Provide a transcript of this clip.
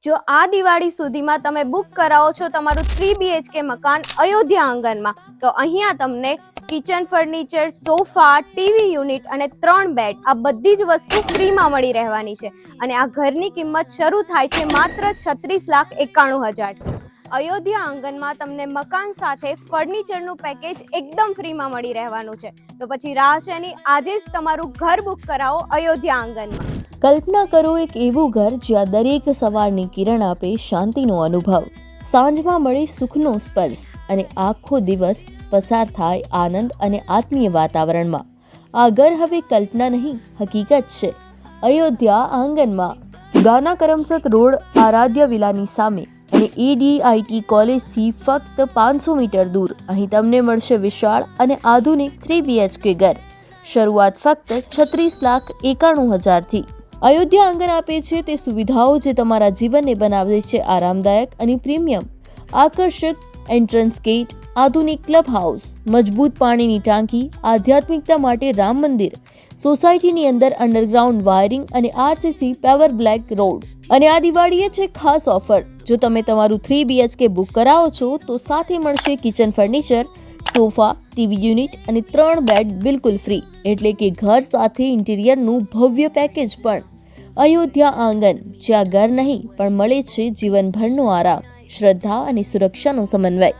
જો આ દિવાળી સુધીમાં તમે બુક કરાવો છો તમારું 3 BHK મકાન અયોધ્યા આંગણમાં, તો અહીંયા તમને kitchen furniture, sofa, TV unit અને 3 બેડ આ બધી જ વસ્તુ ફ્રીમાં મળી રહેવાની છે. અને આ ઘરની કિંમત શરૂ થાય છે માત્ર 36,91,000. અયોધ્યા આંગણમાં તમને મકાન સાથે ફર્નિચરનું પેકેજ એકદમ ફ્રીમાં મળી રહેવાનું છે. તો પછી રાહ શેની, આજે જ તમારું ઘર બુક કરાવો અયોધ્યા આંગણમાં. કલ્પના કરો એક એવું ઘર જ્યાં દરેક સવારની કિરણ આપે શાંતિનો અનુભવ, સાંજમાં મળે સુખનો સ્પર્શ અને આખો દિવસ પસાર થાય આનંદ અને આત્મીય વાતાવરણમાં. આ ઘર હવે કલ્પના નહીં, હકીકત છે. અયોધ્યા આંગણમાં, ગાના કરમસદ રોડ, આરાધ્ય વિલાની સામે અને ADIT કોલેજથી ફક્ત 500 મીટર દૂર. અહીં તમને મળશે વિશાળ અને આધુનિક 3 BHK ઘર. શરૂઆત ફક્ત 36,91,000 થી. અયોધ્યા આંગણ આપે છે તે સુવિધાઓ જે તમારા જીવનને બનાવે છે આરામદાયક અને પ્રીમિયમ. આકર્ષક એન્ટ્રન્સ ગેટ, આધુનિક ક્લબ હાઉસ, મજબૂત પાણીની ટાંકી, આધ્યાત્મિકતા માટે રામ મંદિર, સોસાયટીની અંદર અંડરગ્રાઉન્ડ વાયરિંગ અને RCC પેવર બ્લેક રોડ. અને આ દિવાળીએ છે ખાસ ઓફર. જો તમે તમારું 3 BHK બુક કરાવો છો તો સાથે મળશે kitchen furniture, sofa, TV unit અને 3 બેડ બિલકુલ ફ્રી. એટલે કે ઘર સાથે ઇન્ટિરિયરનું ભવ્ય પેકેજ પણ. અયોધ્યા આંગણ, જ્યાં ઘર નહીં પણ મળે છે જીવનભરનો આરામ, શ્રદ્ધા અને સુરક્ષાનો સમન્વય.